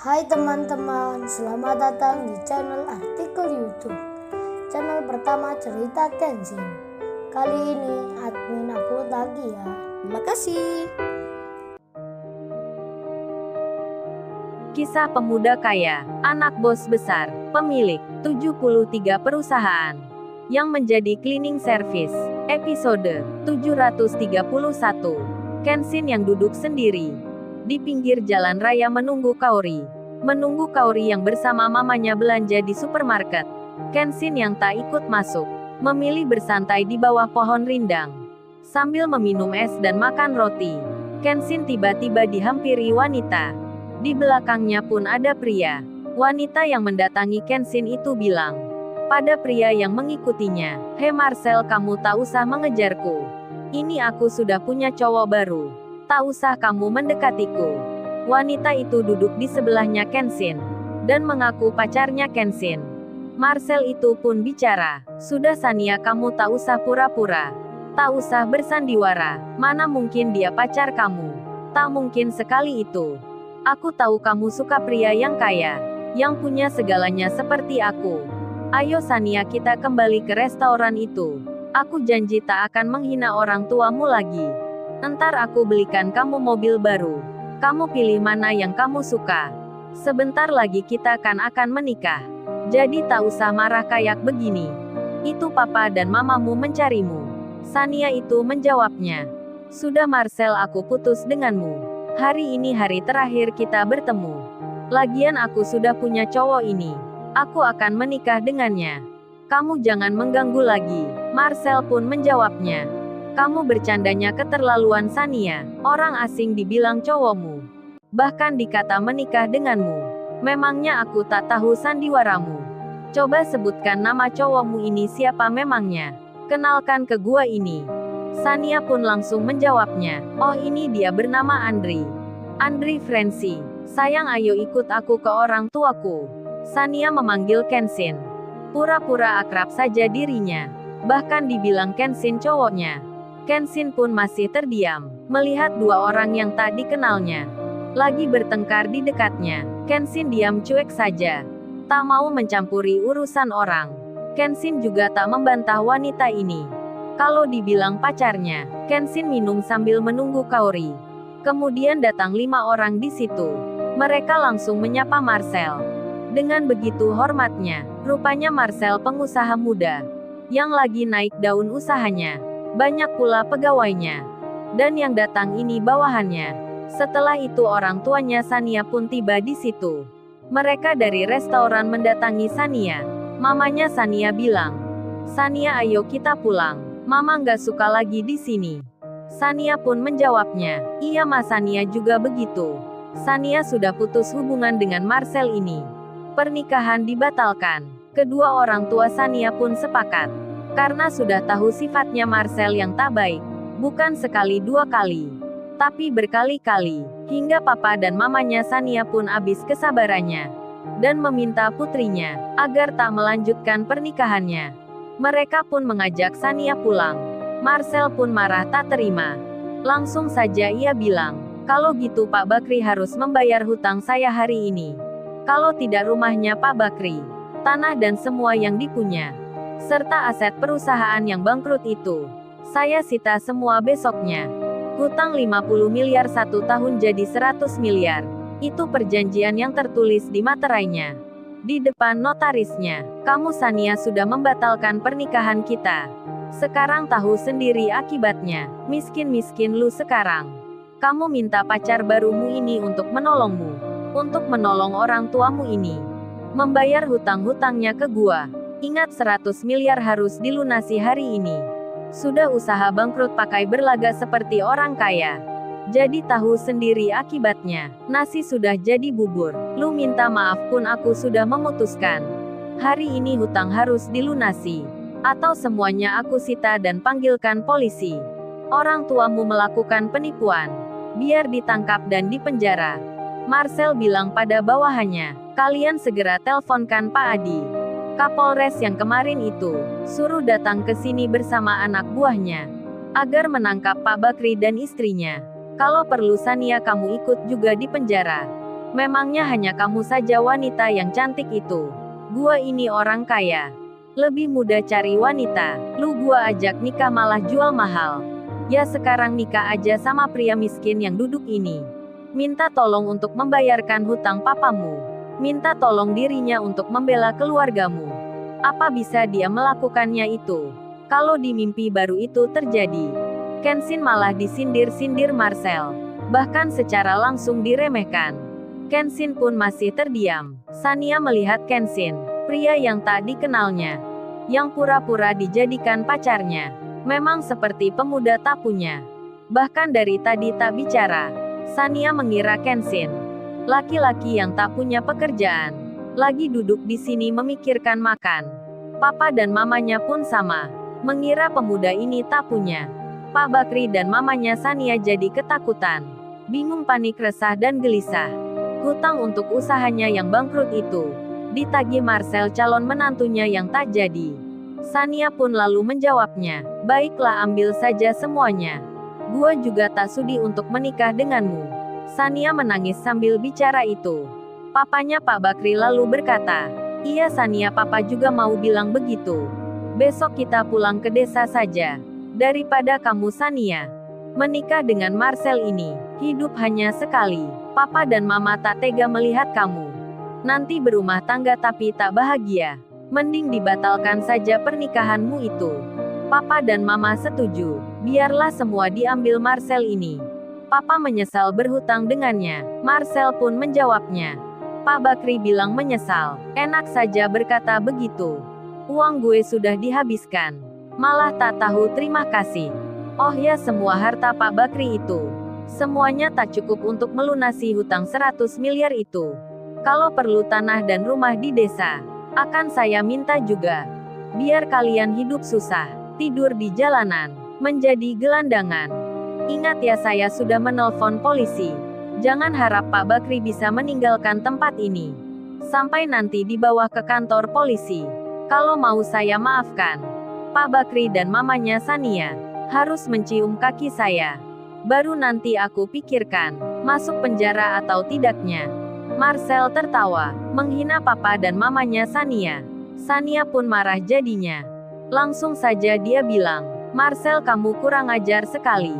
Hai teman-teman, selamat datang di channel artikel YouTube. Channel pertama cerita Kenshin. Kali ini admin upload lagi ya. Terima kasih. Kisah pemuda kaya, anak bos besar, pemilik 73 perusahaan yang menjadi cleaning service. Episode 731. Kenshin yang duduk sendiri di pinggir jalan raya menunggu Kaori yang bersama mamanya belanja di supermarket. Kenshin yang tak ikut masuk, memilih bersantai di bawah pohon rindang sambil meminum es dan makan roti. Kenshin tiba-tiba dihampiri wanita. Di belakangnya pun ada pria. Wanita yang mendatangi Kenshin itu bilang pada pria yang mengikutinya, "Hei Marcel, kamu tak usah mengejarku. Ini aku sudah punya cowok baru. Tak usah kamu mendekatiku." Wanita itu duduk di sebelahnya Kenshin dan mengaku pacarnya Kenshin. Marcel itu pun bicara, "Sudah Sania, kamu tak usah pura-pura. Tak usah bersandiwara. Mana mungkin dia pacar kamu? Tak mungkin sekali itu. Aku tahu kamu suka pria yang kaya, yang punya segalanya seperti aku. Ayo Sania, kita kembali ke restoran itu. Aku janji tak akan menghina orang tuamu lagi. Entar aku belikan kamu mobil baru. Kamu pilih mana yang kamu suka. Sebentar lagi kita akan menikah. Jadi tak usah marah kayak begini. Itu papa dan mamamu mencarimu." Sania itu menjawabnya, "Sudah Marcel, aku putus denganmu. Hari ini hari terakhir kita bertemu. Lagian aku sudah punya cowok ini. Aku akan menikah dengannya. Kamu jangan mengganggu lagi." Marcel pun menjawabnya, "Kamu bercandanya keterlaluan Sania. Orang asing dibilang cowokmu. Bahkan dikata menikah denganmu. Memangnya aku tak tahu sandiwaramu? Coba sebutkan nama cowokmu ini siapa memangnya. Kenalkan ke gua ini." Sania pun langsung menjawabnya, "Oh, ini dia, bernama Andri. Andri Francie. Sayang, ayo ikut aku ke orang tuaku." Sania memanggil Kenshin. Pura-pura akrab saja dirinya. Bahkan dibilang Kenshin cowoknya. Kenshin pun masih terdiam, melihat dua orang yang tak dikenalnya lagi bertengkar di dekatnya. Kenshin diam cuek saja. Tak mau mencampuri urusan orang. Kenshin juga tak membantah wanita ini kalau dibilang pacarnya. Kenshin minum sambil menunggu Kaori. Kemudian datang 5 orang di situ. Mereka langsung menyapa Marcel dengan begitu hormatnya. Rupanya Marcel pengusaha muda yang lagi naik daun usahanya. Banyak pula pegawainya. Dan yang datang ini bawahannya. Setelah itu orang tuanya Sania pun tiba di situ. Mereka dari restoran mendatangi Sania. Mamanya Sania bilang, "Sania, ayo kita pulang. Mama nggak suka lagi di sini." Sania pun menjawabnya, "Iya Mas." Sania juga begitu. Sania sudah putus hubungan dengan Marcel ini. Pernikahan dibatalkan. Kedua orang tua Sania pun sepakat. Karena sudah tahu sifatnya Marcel yang tak baik. Bukan sekali dua kali, tapi berkali-kali. Hingga papa dan mamanya Sania pun habis kesabarannya. Dan meminta putrinya agar tak melanjutkan pernikahannya. Mereka pun mengajak Sania pulang. Marcel pun marah tak terima. Langsung saja ia bilang, "Kalau gitu Pak Bakri harus membayar hutang saya hari ini. Kalau tidak rumahnya Pak Bakri, tanah dan semua yang dipunya, serta aset perusahaan yang bangkrut itu, saya sita semua besoknya. Hutang 50 miliar 1 tahun jadi 100 miliar. Itu perjanjian yang tertulis di materainya. Di depan notarisnya. Kamu Sania sudah membatalkan pernikahan kita. Sekarang tahu sendiri akibatnya. Miskin-miskin lu sekarang. Kamu minta pacar barumu ini untuk menolongmu. Untuk menolong orang tuamu ini. Membayar hutang-hutangnya ke gua. Ingat 100 miliar harus dilunasi hari ini. Sudah usaha bangkrut pakai berlaga seperti orang kaya. Jadi tahu sendiri akibatnya. Nasi sudah jadi bubur. Lu minta maaf pun aku sudah memutuskan. Hari ini hutang harus dilunasi. Atau semuanya aku sita dan panggilkan polisi. Orang tuamu melakukan penipuan. Biar ditangkap dan dipenjara." Marcel bilang pada bawahannya, "Kalian segera teleponkan Pak Adi, Kapolres yang kemarin itu. Suruh datang ke sini bersama anak buahnya. Agar menangkap Pak Bakri dan istrinya. Kalau perlu Sania kamu ikut juga di penjara. Memangnya hanya kamu saja wanita yang cantik itu? Gua ini orang kaya. Lebih mudah cari wanita. Lu gua ajak nikah malah jual mahal. Ya sekarang nikah aja sama pria miskin yang duduk ini. Minta tolong untuk membayarkan hutang papamu. Minta tolong dirinya untuk membela keluargamu. Apa bisa dia melakukannya itu? Kalau di mimpi baru itu terjadi. Kenshin malah disindir-sindir Marcel. Bahkan secara langsung diremehkan. Kenshin pun masih terdiam. Sania melihat Kenshin, pria yang tak dikenalnya, yang pura-pura dijadikan pacarnya. Memang seperti pemuda tak punya. Bahkan dari tadi tak bicara. Sania mengira Kenshin laki-laki yang tak punya pekerjaan. Lagi duduk di sini memikirkan makan. Papa dan mamanya pun sama. Mengira pemuda ini tak punya. Pak Bakri dan mamanya Sania jadi ketakutan. Bingung, panik, resah dan gelisah. Hutang untuk usahanya yang bangkrut itu ditagih Marcel, calon menantunya yang tak jadi. Sania pun lalu menjawabnya, baiklah, ambil saja semuanya. Gua juga tak sudi untuk menikah denganmu. Sania menangis sambil bicara itu. Papanya Pak Bakri lalu berkata, iya Sania, papa juga mau bilang begitu. Besok kita pulang ke desa saja. Daripada kamu Sania menikah dengan Marcel ini, hidup hanya sekali. Papa dan mama tak tega melihat kamu nanti berumah tangga tapi tak bahagia. Mending dibatalkan saja pernikahanmu itu. Papa dan mama setuju. Biarlah semua diambil Marcel ini. Papa menyesal berhutang dengannya. Marcel pun menjawabnya. Pak Bakri bilang menyesal. Enak saja berkata begitu. Uang gue sudah dihabiskan. Malah tak tahu terima kasih. Oh ya, semua harta Pak Bakri itu. Semuanya tak cukup untuk melunasi hutang 100 miliar itu. Kalau perlu tanah dan rumah di desa, akan saya minta juga. Biar kalian hidup susah, tidur di jalanan, menjadi gelandangan. Ingat ya, saya sudah menelpon polisi. Jangan harap Pak Bakri bisa meninggalkan tempat ini. Sampai nanti dibawa ke kantor polisi. Kalau mau saya maafkan. Pak Bakri dan mamanya Sania harus mencium kaki saya. Baru nanti aku pikirkan, masuk penjara atau tidaknya. Marcel tertawa, menghina papa dan mamanya Sania. Sania pun marah jadinya. Langsung saja dia bilang, Marcel, kamu kurang ajar sekali.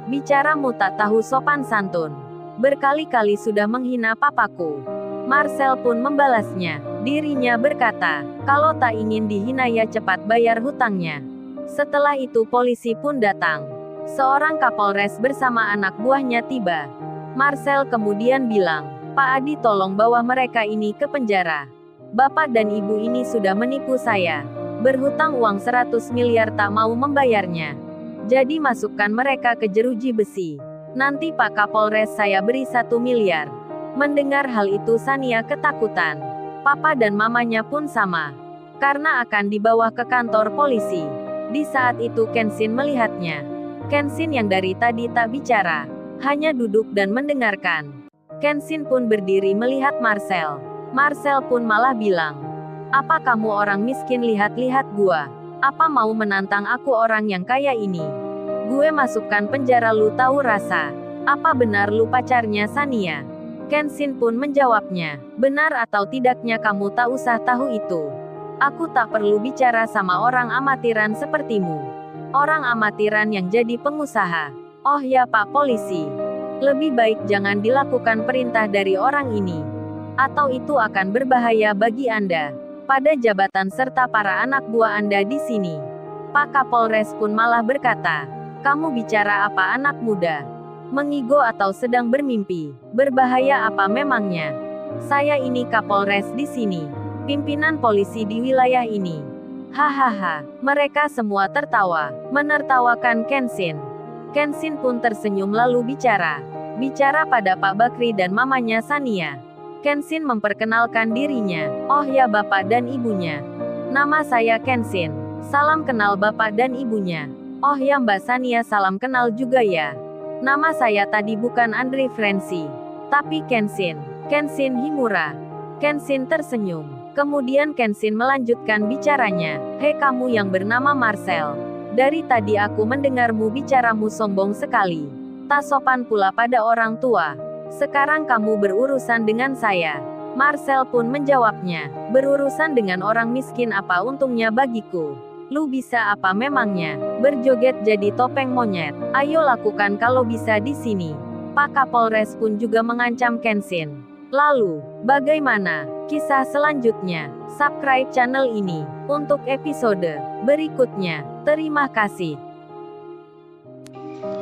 Bicaramu tak tahu sopan santun. Berkali-kali sudah menghina papaku. Marcel pun membalasnya. Dirinya berkata, kalau tak ingin dihina ya cepat bayar hutangnya. Setelah itu polisi pun datang. Seorang Kapolres bersama anak buahnya tiba. Marcel kemudian bilang, Pak Adi, tolong bawa mereka ini ke penjara. Bapak dan ibu ini sudah menipu saya. Berhutang uang 100 miliar tak mau membayarnya. Jadi masukkan mereka ke jeruji besi. Nanti Pak Kapolres saya beri 1 miliar. Mendengar hal itu Sania ketakutan. Papa dan mamanya pun sama. Karena akan dibawa ke kantor polisi. Di saat itu Kenshin melihatnya. Kenshin yang dari tadi tak bicara, hanya duduk dan mendengarkan. Kenshin pun berdiri melihat Marcel. Marcel pun malah bilang, apa kamu orang miskin, lihat-lihat gua. Apa mau menantang aku orang yang kaya ini? Gue masukkan penjara lu tahu rasa. Apa benar lu pacarnya Sania? Kenshin pun menjawabnya, benar atau tidaknya kamu tak usah tahu itu. Aku tak perlu bicara sama orang amatiran sepertimu. Orang amatiran yang jadi pengusaha. Oh ya Pak Polisi. Lebih baik jangan dilakukan perintah dari orang ini. Atau itu akan berbahaya bagi Anda. Pada jabatan serta para anak buah Anda di sini. Pak Kapolres pun malah berkata, kamu bicara apa anak muda? Mengigo atau sedang bermimpi? Berbahaya apa memangnya? Saya ini Kapolres di sini. Pimpinan polisi di wilayah ini. Hahaha, mereka semua tertawa, menertawakan Kenshin. Kenshin pun tersenyum lalu bicara. Bicara pada Pak Bakri dan mamanya Sania. Kenshin memperkenalkan dirinya. Oh ya bapak dan ibunya. Nama saya Kenshin. Salam kenal bapak dan ibunya. Oh ya Mbak Sania, salam kenal juga ya. Nama saya tadi bukan Andre Frenzy, tapi Kenshin. Kenshin Himura. Kenshin tersenyum. Kemudian Kenshin melanjutkan bicaranya. Hei kamu yang bernama Marcel. Dari tadi aku mendengarmu bicaramu sombong sekali. Tak sopan pula pada orang tua. Sekarang kamu berurusan dengan saya. Marcel pun menjawabnya, berurusan dengan orang miskin apa untungnya bagiku? Lu bisa apa memangnya? Berjoget jadi topeng monyet. Ayo lakukan kalau bisa di sini. Pak Kapolres pun juga mengancam Kenshin. Lalu, bagaimana kisah selanjutnya? Subscribe channel ini untuk episode berikutnya. Terima kasih.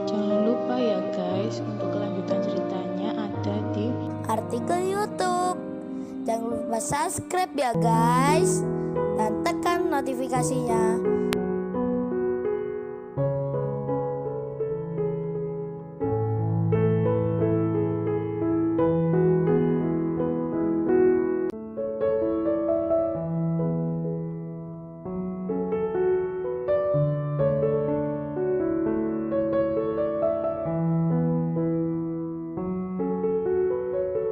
Jangan lupa ya guys, untuk kelanjutan ceritanya ada di artikel YouTube. Jangan lupa subscribe ya guys, dan tekan notifikasinya